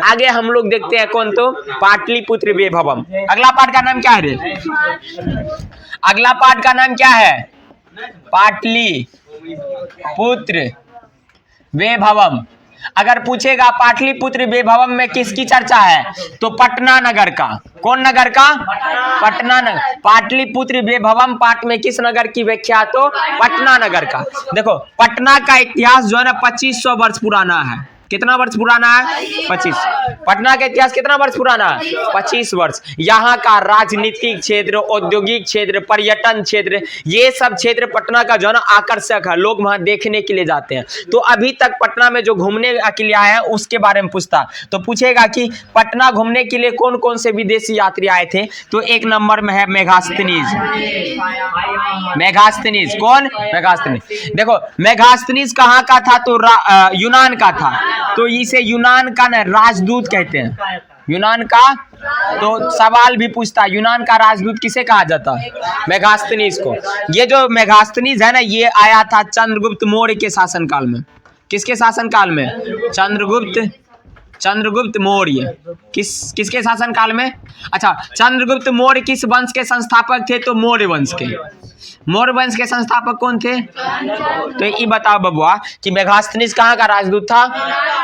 आगे हम लोग देखते हैं कौन, तो पाटलिपुत्र वैभवम। अगला पाठ का नाम क्या है रे? अगला पाठ का नाम क्या है? पाटलिपुत्र वैभवम। अगर पूछेगा पाटलिपुत्र वैभवम में किसकी चर्चा है, तो पटना नगर का। कौन नगर का? पटना नगर। पाटलिपुत्र वैभवम पाठ में किस नगर की व्याख्या, तो पटना नगर का। देखो पटना का इतिहास जो है ना 2500 वर्ष पुराना है। कितना वर्ष पुराना है? 25। पटना का इतिहास कितना वर्ष पुराना है? 25 वर्ष। यहाँ का राजनीतिक क्षेत्र, औद्योगिक क्षेत्र, पर्यटन क्षेत्र, ये सब क्षेत्र पटना का जो है ना आकर्षक है, लोग वहां देखने के लिए जाते हैं। तो अभी तक पटना में जो घूमने के लिए आए हैं उसके बारे में पूछता, तो पूछेगा कि पटना घूमने के लिए कौन कौन से विदेशी यात्री आए थे, तो एक नंबर में है मेगास्थनीज। मेगास्थनीज कौन? मेगास्थनीज। देखो मेगास्थनीज कहाँ का था, तो यूनान का था। तो इसे यूनान का ना राजदूत कहते हैं। यूनान का, तो सवाल भी पूछता है यूनान का राजदूत किसे कहा जाता है? मेगास्थनीज को। ये जो मेगास्थनीज है ना, ये आया था चंद्रगुप्त मौर्य के शासनकाल में। किसके शासनकाल में? चंद्रगुप्त मौर्य। किसके शासनकाल में? अच्छा, चंद्रगुप्त मौर्य किस वंश के संस्थापक थे, तो मौर्य वंश के। मौर्य वंश के संस्थापक कौन थे? तो ये बताओ बबुआ कि मेगास्थनीज कहाँ का राजदूत था,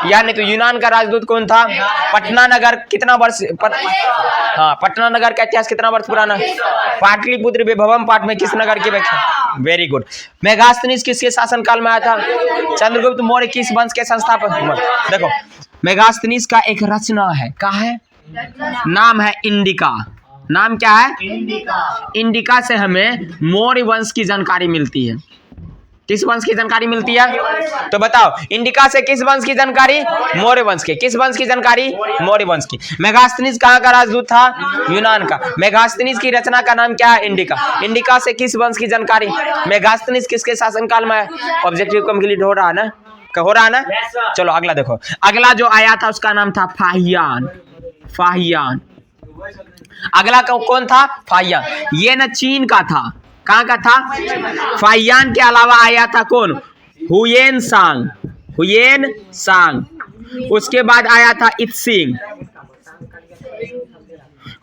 या नहीं तो यूनान का राजदूत कौन था? पटना नगर कितना वर्ष हाँ, पटना नगर का इतिहास कितना वर्ष पुराना? पाटलिपुत्र वैभवम पाठ में किस नगर की व्याख्या? Very good. मेगास्थनीज किसके शासनकाल में आया था? चंद्रगुप्त मौर्य किस वंश के संस्थापक? देखो मेगास्थनीज का एक रचना है, क्या है? नाम है इंडिका। नाम क्या है? इंडिका। इंडिका से हमें मौर्य वंश की जानकारी मिलती है। किस वंश की जानकारी मिलती है? तो बताओ इंडिका से किस वंश की जानकारी? मौर्य वंश के। किस वंश की जानकारी? मौर्य वंश की। मेगास्थनीज कहाँ का राजदूत था? यूनान का। मेगास्थनीज की रचना का नाम क्या है? इंडिका। इंडिका से किस वंश की जानकारी? मेगास्थनीज किसके शासनकाल में है? ऑब्जेक्टिव कंप्लीट हो रहा है ना? हो रहा है ना? चलो अगला देखो। अगला जो आया था उसका नाम था फाहियान। फाहियान। अगला कौन था? फाहियान। ये ना चीन का था। कहाँ का था? फाहियान के अलावा आया था कौन? हुयेन सांग। हुयेन सांग। उसके बाद आया था इत्सिंग।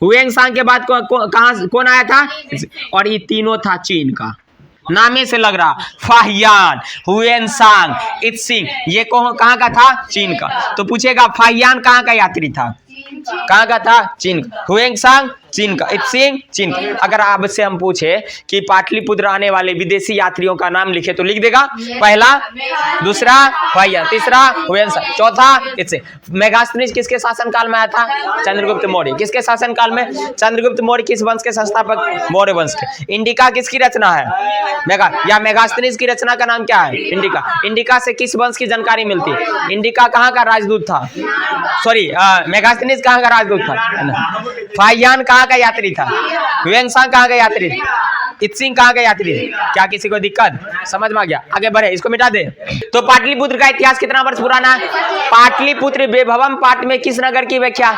हुयेन सांग के बाद कौन आया था? और ये तीनों था चीन का। नामे से लग रहा, फाहियान, हुयेन सांग, इत्सिंग, ये कहाँ का था? चीन का। तो पूछेगा फाहियान कहाँ का यात्री था? कहाँ का था? चीन का। हुयेन सांग चीन का, इत्सिंग चीन का। अगर आपसे हम पूछे कि पाटलिपुत्र आने वाले विदेशी यात्रियों का नाम लिखे तो लिख देगा? पहला, दूसरा फाहियान, तीसरा हुयेन सांग, चौथा इत्सिंग। मेगास्थनीज किसके शासनकाल में आया था? चंद्रगुप्त मौर्य। किसके शासनकाल में? चंद्रगुप्त मौर्य किस वंश के संस्थापक? मौर्य वंश के। इंडिका किसकी रचना है? मेगास्थनीज की रचना का नाम क्या है? इंडिका। इंडिका से किस वंश की जानकारी मिलती है? इंडिका कहाँ का राजदूत था? सॉरी, मेगास्थनीज कहाँ का राजदूत था? फाहियान कहाँ का यात्री था? हुयेन सांग कहाँ का यात्री था? इत्सिंग कहाँ का यात्री थे? क्या किसी को दिक्कत समझ में आ गया? आगे बढ़े, इसको मिटा दे। तो पाटलिपुत्र का इतिहास कितना वर्ष पुराना है? पाटलिपुत्र वैभवम पाठ में किस नगर की व्याख्या?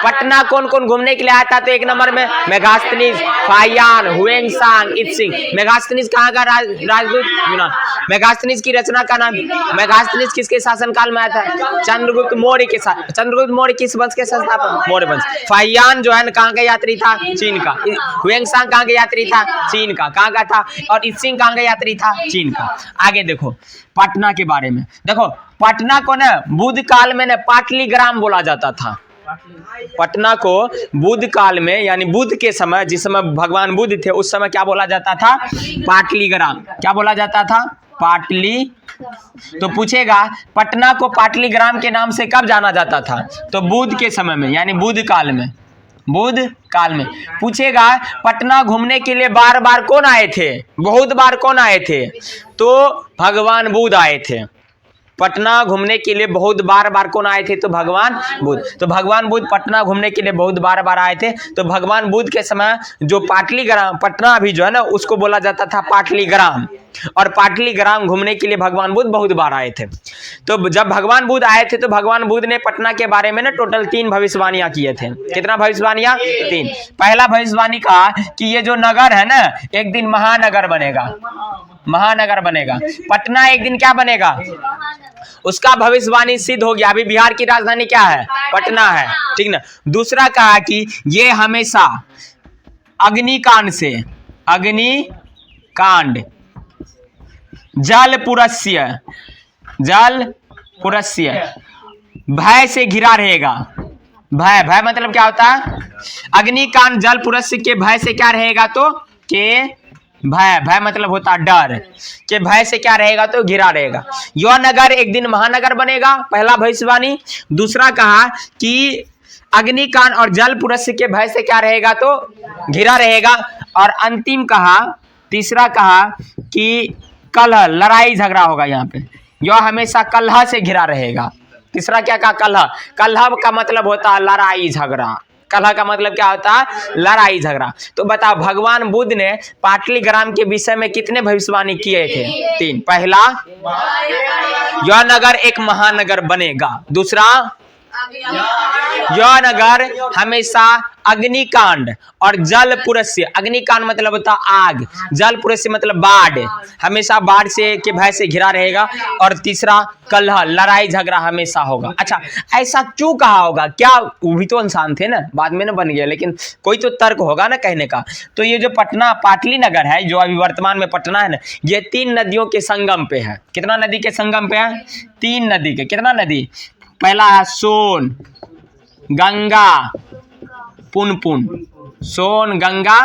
पटना कौन कौन घूमने के लिए आया था? तो एक नंबर में मेगास्थनीज, फाहियान, हुयेन सांग, इत्सिंग। मेगास्थनीज कहाँ का राजदूत? यूनान। मेगास्थनीज की रचना का नाम? मेगास्थनीज किसके शासनकाल में आया था? चंद्रगुप्त मौर्य के साथ। चंद्रगुप्त मौर्य किस वंश के संस्थापक? मौर्य वंश। फाहियान जो है कहाँ का यात्री था? चीन का। हुयेन सांग कहाँ का यात्री था? चीन का। कहाँ का था? और इत्सिंग कहाँ का यात्री था? चीन का। आगे देखो पटना के बारे में। देखो पटना को ना बुद्ध काल में ना पाटलीग्राम बोला जाता था। पटना को बुद्ध काल में यानी बुद्ध के समय, जिस समय भगवान बुद्ध थे उस समय क्या बोला जाता था? पाटलीग्राम। क्या बोला जाता था? पाटली। तो पूछेगा पटना को पाटलीग्राम के नाम से कब जाना जाता था? तो बुद्ध के समय में, यानी बुद्ध काल में। बुद्ध काल में। पूछेगा पटना घूमने के लिए बार बार कौन आए थे? बहुत बार कौन आए थे? तो भगवान बुद्ध आए थे। पटना घूमने के लिए बहुत बार कौन आए थे? तो भगवान बुद्ध। तो भगवान बुद्ध पटना घूमने के लिए बहुत बार आए थे। तो भगवान बुद्ध के समय जो पाटलीग्राम, पटना अभी जो है ना उसको बोला जाता था पाटलीग्राम। और पाटलीग्राम घूमने के लिए भगवान बुद्ध बहुत बार आए थे। तो जब भगवान बुद्ध आए थे तो भगवान बुद्ध ने पटना के बारे में ना टोटल 3 भविष्यवाणियां किए थे। कितना भविष्यवाणियां? 3। पहला भविष्यवाणी कहा कि ये जो नगर है ना एक दिन महानगर बनेगा। महानगर बनेगा। पटना एक दिन क्या बनेगा, उसका भविष्यवाणी सिद्ध हो गया। अभी बिहार की राजधानी क्या है, पटना है, ठीक ना। दूसरा कहा कि ये हमेशा अग्निकांड से, अग्निकांड, जल पुरस्य भय से घिरा रहेगा। भय, भय मतलब क्या होता है, अग्निकांड जल पुरस्य के भय से क्या रहेगा, तो के भय, भय मतलब होता है डर, के भय से क्या रहेगा, तो घिरा रहेगा। यह नगर एक दिन महानगर बनेगा, पहला भविष्यवाणी। दूसरा कहा कि अग्निकांड और जल पुरस्य के भय से क्या रहेगा, तो घिरा रहेगा। और अंतिम कहा, तीसरा कहा कि कलह, लड़ाई झगड़ा होगा यहाँ पे, यह हमेशा कलह से घिरा रहेगा। तीसरा क्या कहा, कलह, कलह का मतलब होता है लड़ाई झगड़ा, कलह का मतलब क्या होता है, लड़ाई झगड़ा। तो बताओ भगवान बुद्ध ने पाटलीग्राम के विषय में कितने भविष्यवाणी किए थे, 3। पहला, यह नगर एक महानगर बनेगा। दूसरा, यह नगर हमेशा अग्निकांड और जल पुरस्य, अग्निकांड मतलब होता आग, जल पुरस्य मतलब बाढ़, हमेशा बाढ़ से के भय से घिरा रहेगा। और तीसरा कलह, लड़ाई झगड़ा हमेशा होगा। अच्छा, ऐसा क्यों कहा होगा, क्या वो भी तो इंसान थे ना, बाद में ना बन गया, लेकिन कोई तो तर्क होगा ना कहने का। तो ये जो पटना पाटली नगर है, जो अभी वर्तमान में पटना है ना, ये 3 नदियों के संगम पे है। कितना नदी के संगम पे है, 3 नदी के। कितना नदी, पहला है सोन, गंगा, पुनपुन, सोन, गंगा,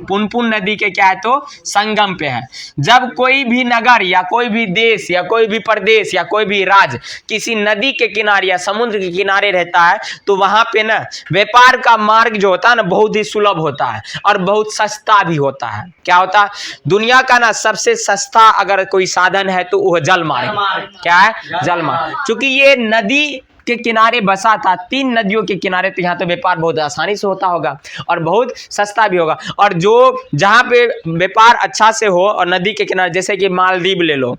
पुनपुन नदी के क्या है, तो संगम पे है। जब कोई भी नगर या कोई भी देश या कोई भी प्रदेश या कोई भी राज्य किसी नदी के किनारे या समुद्र के किनारे रहता है, तो वहां पे ना व्यापार का मार्ग जो होता है ना, बहुत ही सुलभ होता है और बहुत सस्ता भी होता है। क्या होता है, दुनिया का ना सबसे सस्ता अगर कोई साधन है तो वह जल मार्ग। क्या है, जल मार्ग। चूंकि ये नदी के किनारे बसा था, 3 नदियों के किनारे, तो यहाँ तो व्यापार बहुत आसानी से होता होगा और बहुत सस्ता भी होगा। और जो जहाँ पे व्यापार अच्छा से हो और नदी के किनारे, जैसे कि मालदीव ले लो,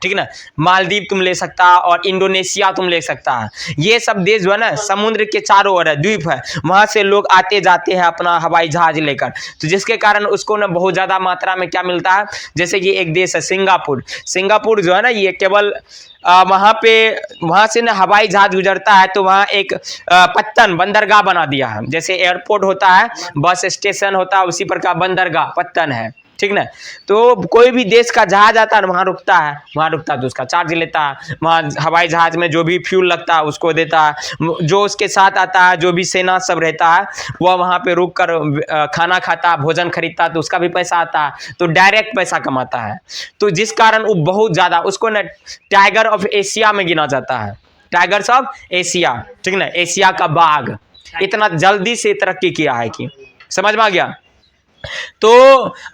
ठीक ना, मालदीव तुम ले सकता है और इंडोनेशिया तुम ले सकता है। ये सब देश जो है ना समुद्र के चारों ओर है, द्वीप है, वहां से लोग आते जाते हैं अपना हवाई जहाज लेकर, तो जिसके कारण उसको ना बहुत ज्यादा मात्रा में क्या मिलता है। जैसे कि एक देश है सिंगापुर, सिंगापुर जो है ना, ये केवल वहां से ना हवाई जहाज गुजरता है, तो वहां एक पत्तन बंदरगाह बना दिया है। जैसे एयरपोर्ट होता है, बस स्टेशन होता है, उसी प्रकार बंदरगाह पत्तन है, ठीक ना। तो कोई भी देश का जहाज आता है, वहां रुकता है, तो उसका चार्ज लेता है। वहां हवाई जहाज में जो भी फ्यूल लगता है उसको देता है। जो उसके साथ आता है, जो भी सेना सब रहता है, वह वहां पे रुक कर खाना खाता, भोजन खरीदता है, तो उसका भी पैसा आता है, तो डायरेक्ट पैसा कमाता है। तो जिस कारण वो बहुत ज्यादा, उसको ना टाइगर ऑफ एशिया में गिना जाता है, टाइगर्स ऑफ एशिया, ठीक ना, एशिया का बाघ। इतना जल्दी से तरक्की किया है कि समझ में आ गया। तो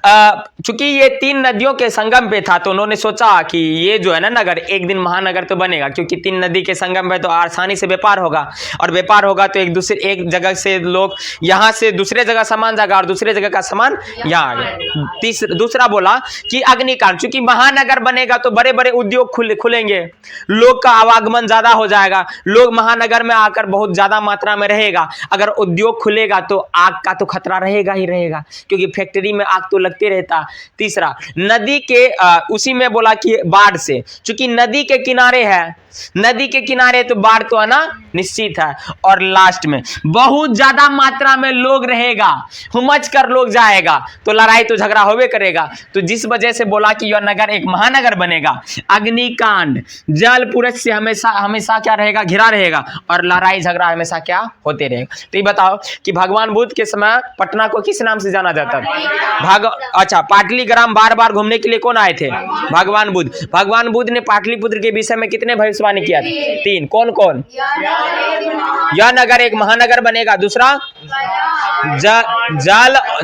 चूंकि ये 3 नदियों के संगम पे था, तो उन्होंने सोचा कि ये जो है ना नगर एक दिन महानगर तो बनेगा, क्योंकि 3 नदी के संगम पे तो आसानी से व्यापार होगा, और व्यापार होगा तो एक जगह से लोग यहाँ से दूसरे जगह सामान जाएगा और दूसरे जगह का सामान यहाँ आ गया। दूसरा बोला कि अग्निकांड, चूंकि महानगर बनेगा तो बड़े बड़े उद्योग खुलेंगे, लोग का आवागमन ज्यादा हो जाएगा, लोग महानगर में आकर बहुत ज्यादा मात्रा में रहेगा। अगर उद्योग खुलेगा तो आग का तो खतरा रहेगा ही रहेगा, क्योंकि फैक्ट्री में आग तो लगते रहता। तीसरा, नदी के उसी में बोला कि बाढ़ से, चूंकि नदी के किनारे है, नदी के किनारे तो बाढ़ तो आना निश्चित है। और लास्ट में बहुत ज्यादा मात्रा में लोग रहेगा, हुमच कर लोग जाएगा, तो लड़ाई तो झगड़ा होवे करेगा। तो जिस वजह से बोला कि यह नगर एक महानगर बनेगा, अग्निकांड जल पुरस्य हमेशा हमेशा क्या रहेगा, घिरा रहेगा, और लड़ाई झगड़ा हमेशा क्या होते रहेगा। तो ये बताओ कि भगवान बुद्ध के समय पटना को किस नाम से जाना जाता था? अच्छा, पाटलीग्राम बार बार घूमने के लिए कौन आए थे? भगवान बुद्ध। भगवान बुद्ध ने पाटलिपुत्र के विषय में कितने भविष्यवाणी किया था? 3। कौन कौन? यह नगर एक महानगर बनेगा। दूसरा,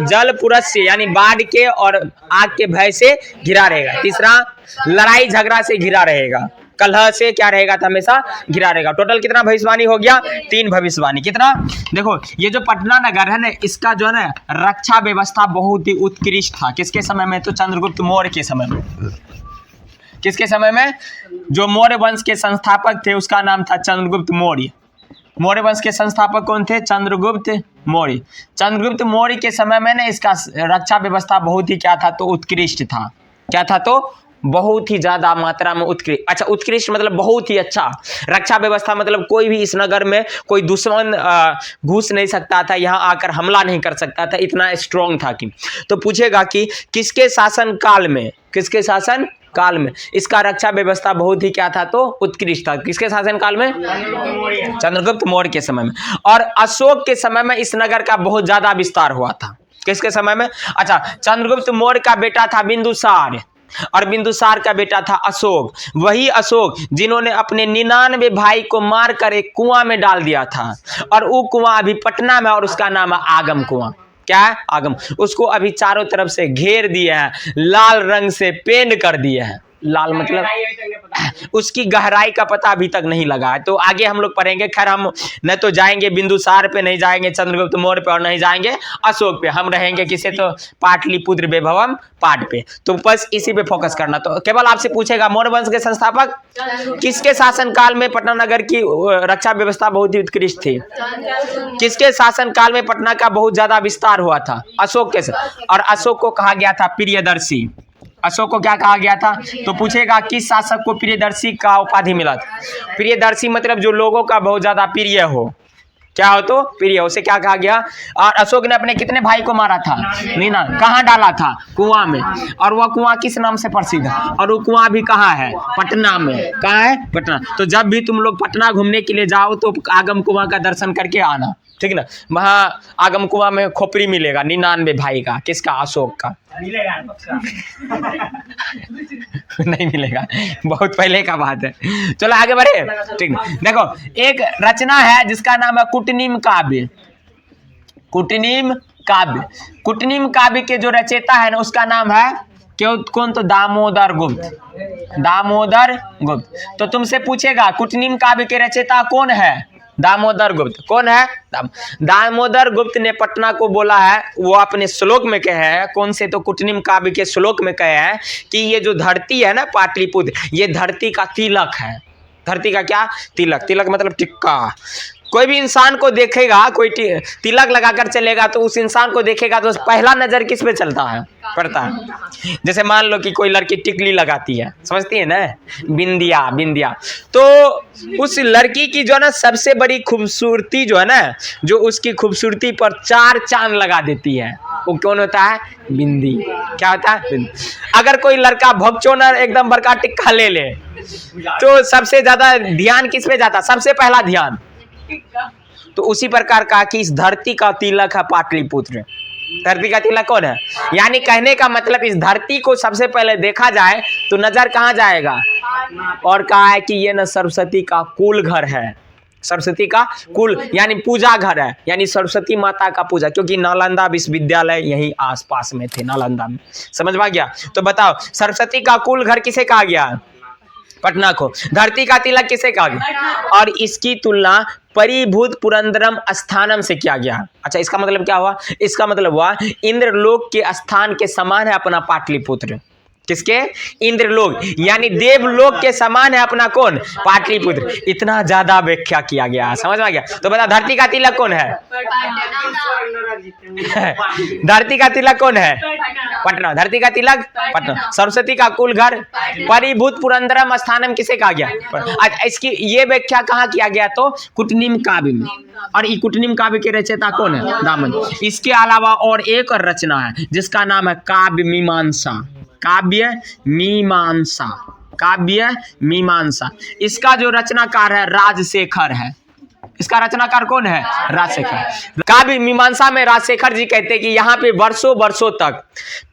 जल पुरस्य यानी बाढ़ के और आग के भय से घिरा रहेगा। तीसरा, लड़ाई झगड़ा से घिरा रहेगा, कलह से क्या रहेगा, तो हमेशा घिरा रहेगा। टोटल कितना भविष्यवाणी हो गया? 3 भविष्यवाणी। कितना? देखो, ये जो पटना नगर है ना, इसका जो है ना रक्षा व्यवस्था बहुत ही उत्कृष्ट था। किसके समय में? तो चंद्रगुप्त मौर्य के समय में। किसके समय में? जो मौर्य वंश के संस्थापक थे उसका नाम था चंद्रगुप्त मौर्य। मौर्य वंश के संस्थापक कौन थे? चंद्रगुप्त मौर्य। चंद्रगुप्त मौर्य के समय में ना इसका रक्षा व्यवस्था बहुत ही क्या था, तो उत्कृष्ट था। क्या था तो बहुत ही ज्यादा मात्रा में उत्कृष्ट। अच्छा, उत्कृष्ट मतलब बहुत ही अच्छा। रक्षा व्यवस्था मतलब कोई भी इस नगर में कोई दुश्मन घुस नहीं सकता था, यहाँ आकर हमला नहीं कर सकता था, इतना स्ट्रॉन्ग था कि। तो पूछेगा कि किसके शासन काल में, किसके शासन काल में इसका रक्षा व्यवस्था बहुत ही क्या था तो उत्कृष्ट था। किसके शासन काल में? चंद्रगुप्त मौर्य के समय में। और अशोक के समय में इस नगर का बहुत ज्यादा विस्तार हुआ था। किसके समय में? अच्छा, चंद्रगुप्त मौर्य का बेटा था बिंदुसार और बिंदुसार का बेटा था अशोक। वही अशोक जिन्होंने अपने 99 भाई को मारकर एक कुआं में डाल दिया था, और वो कुआं अभी पटना में, और उसका नाम है आगम कुआं। क्या है? आगम। उसको अभी चारों तरफ से घेर दिए हैं, लाल रंग से पेंट कर दिए हैं। लाल मतलब उसकी गहराई का पता अभी तक नहीं लगा है, तो आगे हम लोग पढ़ेंगे। खैर, हम न तो जाएंगे बिंदुसार पे, नहीं जाएंगे चंद्रगुप्त मौर्य पे, और नहीं जाएंगे अशोक पे। हम रहेंगे किसे तो पाटलिपुत्र वैभवम पाठ पे। तो बस इसी पे फोकस करना। तो केवल आपसे पूछेगा मौर्य वंश के संस्थापक किसके शासन काल में पटना नगर की रक्षा व्यवस्था बहुत ही उत्कृष्ट थी? किसके शासन काल में पटना का बहुत ज्यादा विस्तार हुआ था? अशोक के। और अशोक को कहा गया था प्रियदर्शी। अशोक को क्या कहा गया था? तो पूछेगा किस शासक को प्रियदर्शी का उपाधि मिला था? प्रियदर्शी मतलब जो लोगों का बहुत ज्यादा प्रिय हो। क्या हो तो? प्रिय हो। उसे क्या कहा गया? और अशोक ने अपने कितने भाई को मारा था? नीना। कहाँ डाला था? कुआं में। और वह कुआं किस नाम से प्रसिद्ध है? और वो कुआं भी कहाँ है? पटना में। कहाँ है? पटना। तो जब भी तुम लोग पटना घूमने के लिए जाओ तो आगम कुआं का दर्शन करके आना, ठीक ना। वहाँ आगम कुआं में खोपड़ी मिलेगा 99 भाई का। किसका? अशोक का। नहीं मिलेगा, बहुत पहले का बात है। चलो आगे बढ़े, ठीक। देखो, एक रचना है जिसका नाम है कुटनीम काव्य। कुटनीम काव्य। कुटनीम काव्य के जो रचयिता है ना, उसका नाम है क्यों? कौन? तो दामोदर गुप्त। दामोदर गुप्त। तो तुमसे पूछेगा कुटनीम काव्य के रचयिता कौन है? दामोदर गुप्त। कौन है? दामोदर गुप्त ने पटना को बोला है, वो अपने श्लोक में कहे हैं। कौन से? तो कुटनीम काव्य के श्लोक में कहे हैं कि ये जो धरती है ना पाटलिपुत्र, ये धरती का तिलक है। धरती का क्या? तिलक। तिलक मतलब टिक्का। कोई भी इंसान को देखेगा, कोई तिलक लगाकर चलेगा तो उस इंसान को देखेगा तो पहला नजर किस पे चलता है? पड़ता है। जैसे मान लो कि कोई लड़की टिकली लगाती है, समझती है ना, बिंदिया। बिंदिया तो उस लड़की की जो है ना सबसे बड़ी खूबसूरती जो है ना, जो उसकी खूबसूरती पर 4 चांद लगा देती है, वो कौन होता है? बिंदी। क्या होता है? बिंदी। अगर कोई लड़का भगचोनर एकदम बड़का टिक्का ले ले तो सबसे ज्यादा ध्यान किस पे जाता? सबसे पहला ध्यान। तो उसी प्रकार कहा कि इस धरती का तिलक है पाटलिपुत्र। धरती का तिलक कौन है? यानी कहने का मतलब इस धरती को सबसे पहले देखा जाए तो नजर कहाँ जाएगा? और कहा है कि ये न सरस्वती का कुल घर है। सरस्वती का कुल यानी पूजा घर है, यानी सरस्वती माता का पूजा, क्योंकि नालंदा विश्वविद्यालय यहीं आसपास में थे, नालंदा में। समझ में आ गया? तो बताओ, सरस्वती का कुल घर किसे कहा गया? पटना को। धरती का तिलक किसे कहा गया? और इसकी तुलना परिभूत पुरंदरम स्थानम से किया गया। अच्छा, इसका मतलब क्या हुआ? इसका मतलब हुआ इंद्रलोक के स्थान के समान है अपना पाटलिपुत्र। किसके? इंद्रलोक यानी देवलोक के समान है अपना कौन? पाटलिपुत्र। इतना ज्यादा व्याख्या किया गया, समझ में आ गया? तो बता, धरती का तिलक कौन है? धरती का तिलक कौन है? पटना। धरती का तिलक पटना। सरस्वती का कुल घर परिभूत पुरंदरम स्थानम किसे कहा गया? इसकी ये व्याख्या कहाँ किया गया? तो कुटनीम काव्य में। और ये कुटनीम काव्य के रचयिता कौन है? दामन। इसके अलावा और एक और रचना है जिसका नाम है काव्य मीमांसा। काव्य मीमांसा। काव्य मीमांसा। इसका जो रचनाकार है राजशेखर है। इसका रचनाकार कौन है? राजशेखर। काव्य मीमांसा में राजशेखर जी कहते हैं कि यहाँ पे वर्षों वर्षों तक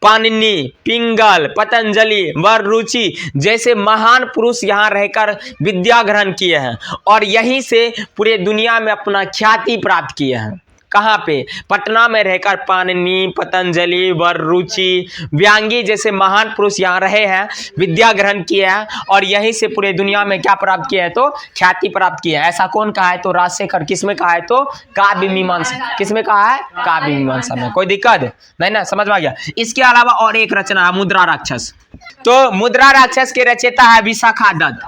पाणिनि, पिंगल, पतंजलि, वररुचि जैसे महान पुरुष यहाँ रहकर विद्या ग्रहण किए हैं, और यहीं से पूरे दुनिया में अपना ख्याति प्राप्त किए हैं। कहाँ पे? पटना में रहकर पाणिनि, पतंजलि, वररुचि, व्यांगी जैसे महान पुरुष यहाँ रहे हैं, विद्या ग्रहण किए हैं, और यहीं से पूरे दुनिया में क्या प्राप्त किया है? तो ख्याति प्राप्त किया है। ऐसा कौन कहा है? तो राजशेखर। किसमें कहा है? तो काव्य मीमांसा। किसमें कहा है? काव्य मीमांसा में। कोई दिक्कत नहीं ना? समझ में आ गया? इसके अलावा और एक रचना है मुद्रा राक्षस। तो मुद्रा राक्षस के रचयिता है विशाखा दत्त।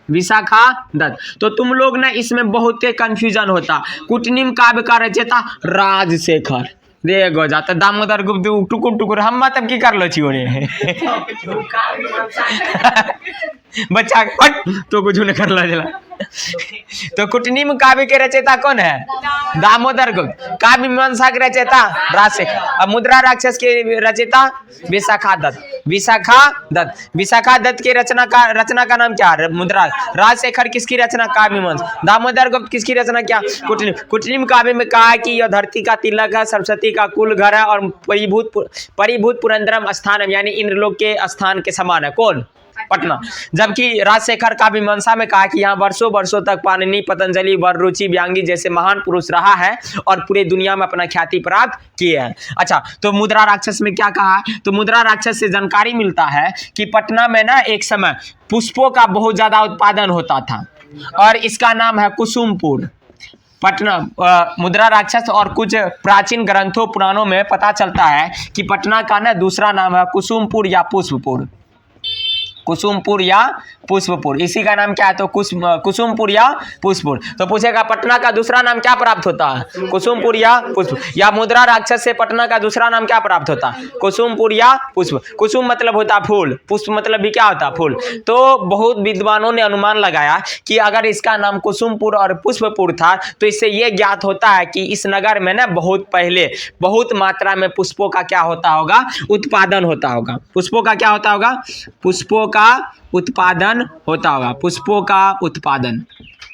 विशाखा दत्त। तो तुम लोग ना इसमें बहुत कंफ्यूजन होता। कुटनीम काव्य का रचयिता राजशेखर। देखो जाता दामोदर गुप्त टुकुर टुकुर हम मतलब की कर लो छी रे बच्चा हट तो कुछ नहीं कर ला जला। तो कुटनीम काव्य के रचयिता कौन है? दामोदर गुप्त। काव्य मीमांसा के रचयिता राजशेखर। अब मुद्रा राक्षस के रचयिता विशाखा दत्त। विशाखा दत्त। विशाखा दत्त के रचना का नाम क्या है? मुद्रा। राजशेखर किसकी रचना? काव्य मीमांसा। दामोदर गुप्त किसकी रचना? क्या? कुटनीम। कुटनीम काव्य में कहा है कि यह धरती का तिलक है, सरस्वती का कुल घर है और परिभूत पुरंदरम स्थानम यानी इंद्रलोक के स्थान के समान है। कौन? पटना। जबकि राजशेखर का मीमांसा में कहा कि यहाँ वर्षों वर्षों तक पाणिनि, पतंजलि, वररुचि, व्यांगी जैसे महान पुरुष रहा है और पूरे दुनिया में अपना ख्याति प्राप्त किए हैं। अच्छा, तो मुद्रा राक्षस में क्या कहा? तो मुद्रा राक्षस से जानकारी मिलता है कि पटना में ना एक समय पुष्पों का बहुत ज्यादा उत्पादन होता था और इसका नाम है कुसुमपुर। पटना मुद्रा राक्षस और कुछ प्राचीन ग्रंथों पुराणों में पता चलता है कि पटना का ना दूसरा नाम है कुसुमपुर या पुष्पपुर। कुसुमपुर या पुष्पपुर, इसी का नाम क्या है? तो कुसुमपुर या पुष्पपुर। तो पूछेगा पटना का दूसरा नाम क्या प्राप्त होता है? कुसुमपुर या पुष्प। या मुद्रा राक्षस से पटना का दूसरा नाम क्या प्राप्त होता है? कुसुमपुर या पुष्प। कुसुम मतलब होता फूल, पुष्प मतलब भी क्या होता? फूल। तो बहुत विद्वानों ने अनुमान लगाया कि अगर इसका नाम कुसुमपुर और पुष्पपुर था तो इससे यह ज्ञात होता है कि इस नगर में ना बहुत पहले बहुत मात्रा में पुष्पों का क्या होता होगा? उत्पादन होता होगा। पुष्पों का क्या होता होगा? पुष्पों का उत्पादन होता होगा। पुष्पों का उत्पादन।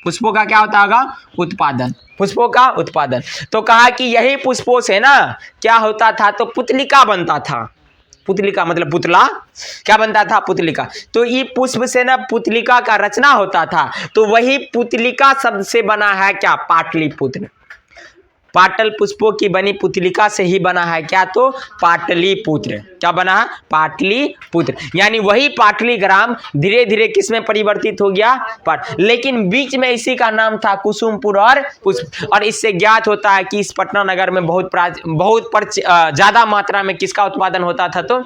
पुष्पों का क्या होता होगा? उत्पादन। पुष्पों का उत्पादन। तो कहा कि यही पुष्पों से ना क्या होता था? तो पुतलिका बनता था। पुतलिका मतलब पुतला, क्या बनता था? पुतलिका। तो ये पुष्प से ना पुतलिका का रचना होता था। तो वही पुतलिका शब्द से बना है क्या? पाटलिपुत्र। पाटल पुष्पों की बनी पुतलिका से ही बना है क्या? तो पाटलिपुत्र। क्या बना है? पाटलिपुत्र। यानी वही पाटली ग्राम धीरे धीरे किस में परिवर्तित हो गया? पाट। लेकिन बीच में इसी का नाम था कुसुमपुर और पुष्प। और इससे ज्ञात होता है कि इस पटना नगर में बहुत ज्यादा मात्रा में किसका उत्पादन होता था? तो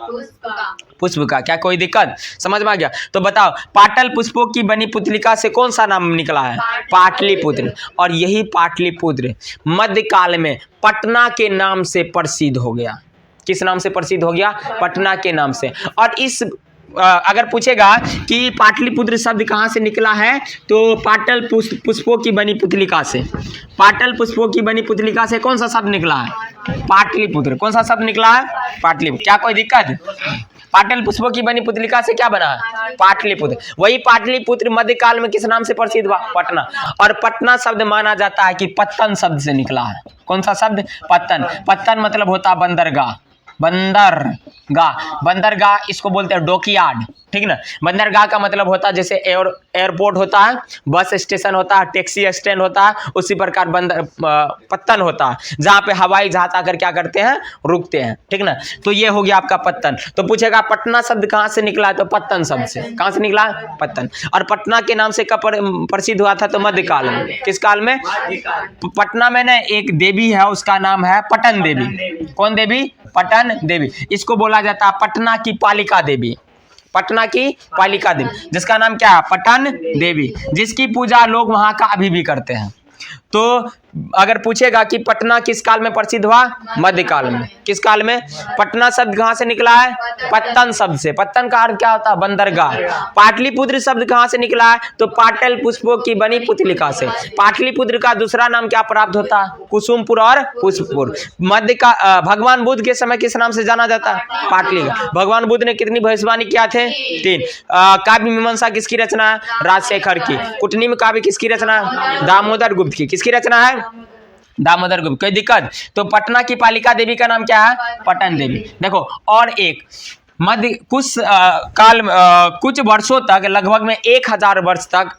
पुष्प का। क्या कोई दिक्कत? समझ में आ गया? तो बताओ पाटल पुष्पों की बनी पुतलिका से कौन सा नाम निकला है? पाटलिपुत्र। और यही पाटलिपुत्र मध्यकाल में पटना के नाम से प्रसिद्ध हो गया। किस नाम से प्रसिद्ध हो गया? पटना के नाम से। और इस अगर पूछेगा कि पाटलिपुत्र शब्द कहाँ से निकला है तो पाटल पुष्पों की बनी पुतलिका से। पाटल पुष्पों की बनी पुतलिका से कौन सा शब्द निकला है? पाटलिपुत्र। कौन सा शब्द निकला है? पाटलिपुत्र। क्या कोई दिक्कत? पाटल पुष्पों की बनी पुतलिका से क्या बना है? पाटलिपुत्र। वही पाटलिपुत्र मध्यकाल में किस नाम से प्रसिद्ध हुआ? पटना। और पटना शब्द माना जाता है कि पत्तन शब्द से निकला है। कौन सा शब्द? पत्तन। पत्तन मतलब होता बंदरगाह। बंदरगाह। बंदरगाह इसको बोलते हैं डॉकयार्ड। ठीक ना? बंदरगाह का मतलब होता है जैसे एयरपोर्ट होता है, बस स्टेशन होता है, टैक्सी स्टैंड होता है, उसी प्रकार पत्तन होता है जहाँ पे हवाई जहाज आकर क्या करते हैं? रुकते हैं। ठीक ना? तो ये हो गया आपका पत्तन। तो पूछेगा पटना शब्द कहाँ से निकला है? तो पत्तन शब्द से। कहाँ से निकला? पत्तन। और पटना के नाम से कब प्रसिद्ध हुआ था? तो मध्यकाल में। किस काल में? पटना में ना एक देवी है, उसका नाम है पटन देवी। कौन देवी? पटन देवी। इसको बोला जाता है पटना की पालिका देवी। पटना की पालिका देवी, जिसका नाम क्या है? पटन देवी, जिसकी पूजा लोग वहां का अभी भी करते हैं। तो अगर पूछेगा कि पटना किस काल में प्रसिद्ध हुआ? मध्यकाल में। किस काल में? पटना शब्द कहाँ से निकला है? पत्तन शब्द से। पत्तन का अर्थ क्या होता है? बंदरगाह। पाटलिपुत्र शब्द कहाँ से निकला है? तो पाटल पुष्पों की बनी पुतलिका से। पाटलिपुत्र का दूसरा नाम क्या प्राप्त होता है? कुसुमपुर और पुष्पपुर। मध्य का भगवान बुद्ध के समय किस नाम से जाना जाता है? पाटलिका। भगवान बुद्ध ने कितनी भविष्यवाणी किया थे? 3। काव्य मीमांसा किसकी रचना है? राजशेखर की। कुटनीम काव्य किसकी रचना है? दामोदर गुप्त की। किसकी रचना है? दामोदर गुप्त। कोई दिक्कत? तो पटना की पालिका देवी का नाम क्या है? पटन देवी। देखो और एक मध्य कुछ वर्षों तक, लगभग में 1000 वर्ष तक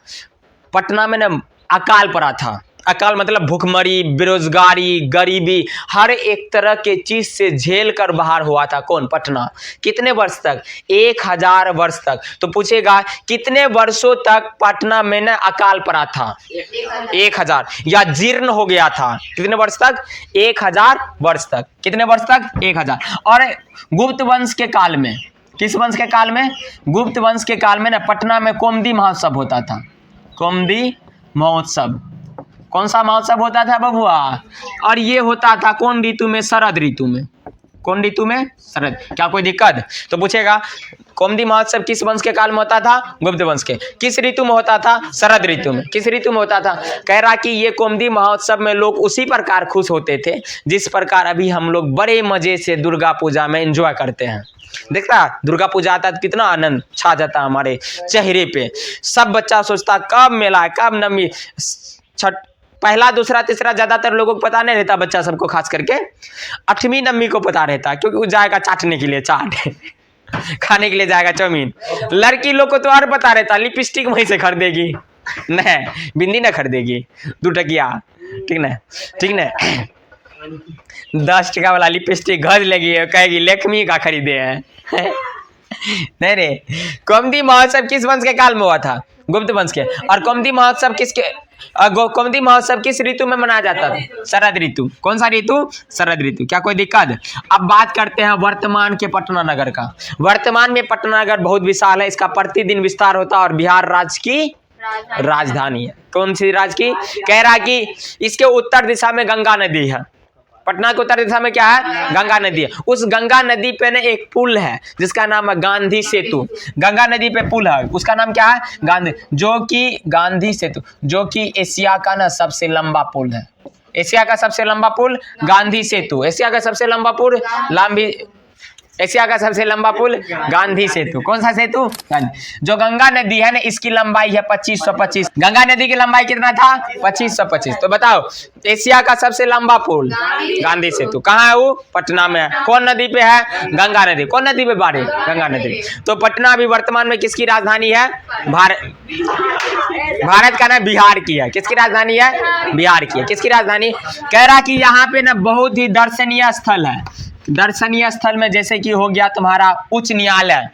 पटना में न अकाल पड़ा था। अकाल मतलब भूखमरी, बेरोजगारी, गरीबी, हर एक तरह के चीज से झेल कर बाहर हुआ था। कौन? पटना। कितने वर्ष तक? 1000 वर्ष तक। तो पूछेगा कितने वर्षों तक पटना में न अकाल पड़ा था? 1000। या जीर्ण हो गया था। कितने वर्ष तक? 1000 वर्ष तक। कितने वर्ष तक? 1000। और गुप्त वंश के काल में, किस वंश के काल में? गुप्त वंश के काल में ना पटना में कौमुदी महोत्सव होता था। कौमुदी महोत्सव। कौन सा महोत्सव होता था बबुआ? और ये होता था कौन ऋतु में? शरद ऋतु में। कौन ऋतु में? शरद। क्या कोई दिक्कत? तो पूछेगा कौमुदी महोत्सव किस वंश के काल में होता था? गुप्त वंश के। किस ऋतु में होता था? शरद ऋतु में। किस ऋतु में होता था? कह रहा कि ये कौमुदी महोत्सव में लोग उसी प्रकार खुश होते थे जिस प्रकार अभी हम लोग बड़े मजे से दुर्गा पूजा में एंजॉय करते हैं। देखता दुर्गा पूजा आता तो कितना आनंद छा जाता हमारे चेहरे पे। सब बच्चा सोचता कब मेला है, कब नवमी, छठ, पहला दूसरा तीसरा ज्यादातर लोगों को पता नहीं रहता, बच्चा सबको खास करके 8वीं नवमी को पता रहता, क्योंकि वो जाएगा चाटने के लिए, चाट खाने के लिए जाएगा चाउमीन। लड़की लोग को तो और पता रहता, लिपस्टिक वहीं से खरीदेगी, नहीं बिंदी ना खरीदेगी 2 टकिया, ठीक ना, ठीक ना 10 टका वाला लिपस्टिक घर लेगी, कहेगी लेक्मी का खरीदे हैं नहीं रे। कौमुदी महोत्सव किस वंश के काल में हुआ था? गुप्त वंश के। और कौमुदी महोत्सव कौमुदी महोत्सव किस ऋतु में मनाया जाता था? शरद ऋतु। कौन सा ऋतु? शरद ऋतु। क्या कोई दिक्कत? अब बात करते हैं वर्तमान के पटना नगर का। वर्तमान में पटना नगर बहुत विशाल है, इसका प्रतिदिन विस्तार होता है और बिहार राज्य की राजधानी है। कौन सी राज्य की? कह रहा कि इसके उत्तर दिशा में गंगा नदी है। पटना के उत्तर दिशा में क्या है? गंगा नदी है। उस गंगा नदी पे ना एक पुल है जिसका नाम है गांधी सेतु। गंगा नदी पे पुल है, उसका नाम क्या है? गांधी सेतु, जो कि एशिया का ना सबसे लंबा पुल है। एशिया का सबसे लंबा पुल गांधी सेतु। एशिया का सबसे लंबा पुल एशिया का सबसे लंबा पुल गांधी सेतु। कौन सा सेतु? जो गंगा नदी है ना, इसकी लंबाई है 2525। गंगा नदी की लंबाई कितना था? 2525। तो बताओ एशिया का सबसे लंबा पुल गांधी सेतु कहाँ है? वो पटना में है। कौन नदी पे है? गंगा नदी। कौन नदी पे बारे? गंगा नदी। तो पटना अभी वर्तमान में किसकी राजधानी है? भारत का ना बिहार की है। किसकी राजधानी है? बिहार की है। किसकी राजधानी? कह रहा कि यहाँ पे ना बहुत ही दर्शनीय स्थल है। दर्शनीय स्थल में जैसे कि हो गया तुम्हारा उच्च न्यायालय।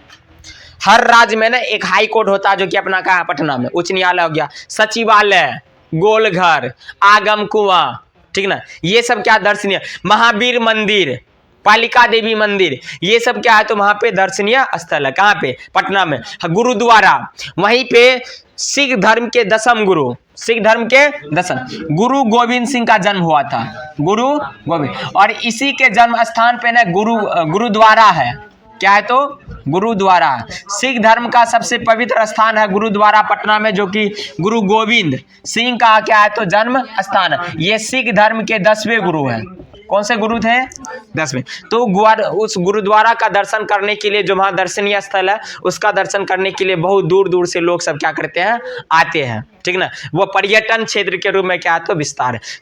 हर राज्य में ना एक हाई कोर्ट होता है, जो कि अपना कहा पटना में उच्च न्यायालय हो गया। सचिवालय, गोलघर, आगम कुआं, ठीक ना, ये सब क्या दर्शनीय। महावीर मंदिर, पालिका देवी मंदिर, ये सब क्या है? तो वहां पे दर्शनीय स्थल है। कहाँ पे? पटना में। गुरुद्वारा, वहीं पे सिख धर्म के 10म गुरु, सिख धर्म के 10म गुरु गोविंद सिंह का जन्म हुआ था। गुरु गोविंद, और इसी के जन्म स्थान पे ना गुरुद्वारा है। क्या है? तो गुरुद्वारा। सिख धर्म का सबसे पवित्र स्थान है गुरुद्वारा पटना में, जो कि गुरु गोविंद सिंह का क्या है? तो जन्म स्थान है। ये सिख धर्म के 10वें गुरु हैं। कौन से गुरु थे? 10वें। तो उस गुरुद्वारा का दर्शन करने के लिए, जो वहाँ दर्शनीय स्थल है, उसका दर्शन करने के लिए बहुत दूर दूर से लोग सब क्या करते हैं? आते हैं, ठीक ना। वो पर्यटन क्षेत्र के रूप में क्या है? तो विस्तार है।